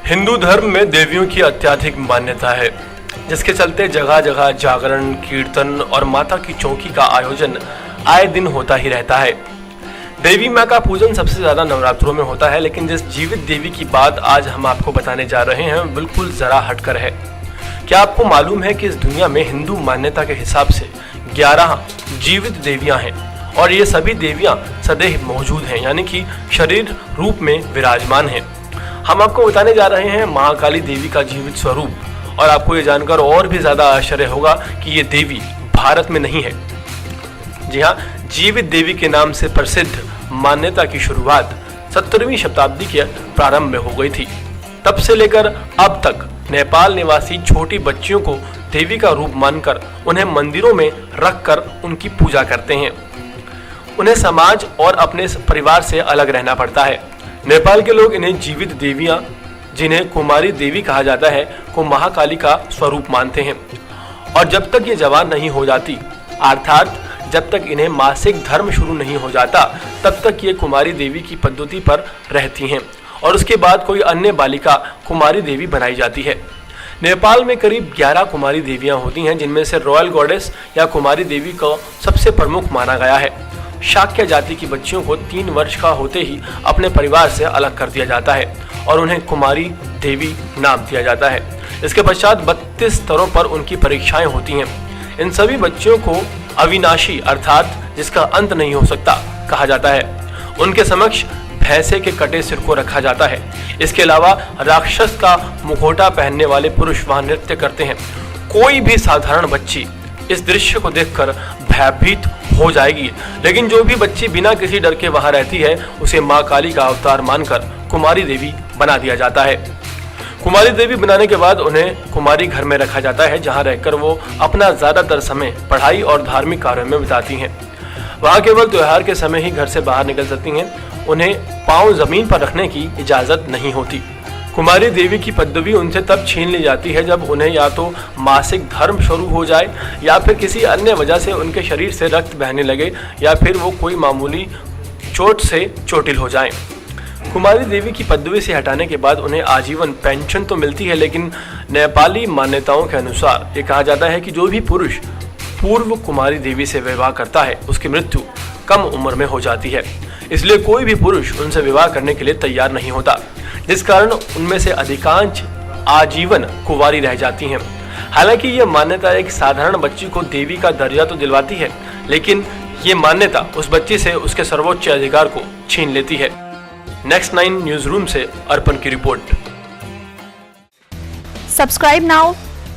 हिंदू धर्म में देवियों की अत्यधिक मान्यता है, जिसके चलते जगह जगह जागरण, कीर्तन और माता की चौकी का आयोजन आए दिन होता ही रहता है। देवी माँ का पूजन सबसे ज्यादा नवरात्रों में होता है, लेकिन जिस जीवित देवी की बात आज हम आपको बताने जा रहे हैं बिल्कुल जरा हटकर है। क्या आपको मालूम है कि इस दुनिया में हिंदू मान्यता के हिसाब से 11 जीवित देवियां हैं और ये सभी देवियां सदैव मौजूद हैं, यानी कि शरीर रूप में विराजमान हैं। हम आपको बताने जा रहे हैं महाकाली देवी का जीवित स्वरूप, और आपको ये जानकर और भी ज्यादा आश्चर्य होगा कि ये देवी भारत में नहीं है। जी हाँ, जीवित देवी के नाम से प्रसिद्ध मान्यता की शुरुआत 17वीं शताब्दी के प्रारंभ में हो गई थी। तब से लेकर अब तक नेपाल निवासी छोटी बच्चियों को देवी का रूप मानकर उन्हें मंदिरों में रखकर उनकी पूजा करते हैं। उन्हें समाज और अपने परिवार से अलग रहना पड़ता है। नेपाल के लोग इन्हें जीवित देवियां, जिन्हें कुमारी देवी कहा जाता है, को महाकाली का स्वरूप मानते हैं, और जब तक ये जवान नहीं हो जाती, अर्थात जब तक इन्हें मासिक धर्म शुरू नहीं हो जाता, तब तक ये कुमारी देवी की पद्धति पर रहती हैं और उसके बाद कोई अन्य बालिका कुमारी देवी बनाई जाती है। नेपाल में करीब 11 कुमारी देवियां होती हैं, जिनमें से रॉयल गॉडेस या कुमारी देवी को सबसे प्रमुख माना गया है। शाक्य जाति की बच्चियों को 3 वर्ष का होते ही अपने परिवार से अलग कर दिया जाता है और उन्हें कुमारी देवी नाम दिया जाता है। इसके पश्चात 32 स्तरों पर उनकी परीक्षाएं होती हैं। इन सभी बच्चियों को अविनाशी, अर्थात जिसका अंत नहीं हो सकता, कहा जाता है। उनके समक्ष भैंसे के कटे सिर को रखा जाता है। इसके अलावा राक्षस का मुखौटा पहनने वाले पुरुष वहां नृत्य करते हैं। कोई भी साधारण बच्ची इस दृश्य को देखकर भयभीत हो जाएगी, लेकिन जो भी बच्ची बिना किसी डर के वहां रहती है, उसे मां काली का अवतार मानकर कुमारी देवी बना दिया जाता है। कुमारी देवी बनाने के बाद उन्हें कुमारी घर में रखा जाता है, जहां रहकर वो अपना ज्यादातर समय पढ़ाई और धार्मिक कार्यों में बिताती हैं। वहां केवल त्योहार के समय ही घर से बाहर निकल सकती हैं। उन्हें पांव जमीन पर रखने की इजाजत नहीं होती। कुमारी देवी की पदवी उनसे तब छीन ली जाती है जब उन्हें या तो मासिक धर्म शुरू हो जाए, या फिर किसी अन्य वजह से उनके शरीर से रक्त बहने लगे, या फिर वो कोई मामूली चोट से चोटिल हो जाएं। कुमारी देवी की पदवी से हटाने के बाद उन्हें आजीवन पेंशन तो मिलती है, लेकिन नेपाली मान्यताओं के अनुसार ये कहा जाता है कि जो भी पुरुष पूर्व कुमारी देवी से विवाह करता है, उसकी मृत्यु कम उम्र में हो जाती है। इसलिए कोई भी पुरुष उनसे विवाह करने के लिए तैयार नहीं होता, जिस कारण उनमें से अधिकांश आजीवन कुंवारी रह जाती हैं। हालांकि यह मान्यता एक साधारण बच्ची को देवी का दर्जा तो दिलवाती है, लेकिन ये मान्यता उस बच्ची से उसके सर्वोच्च अधिकार को छीन लेती है। नेक्स्ट 9 न्यूज रूम से अर्पण की report. Subscribe now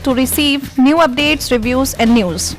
to receive new updates, reviews and news.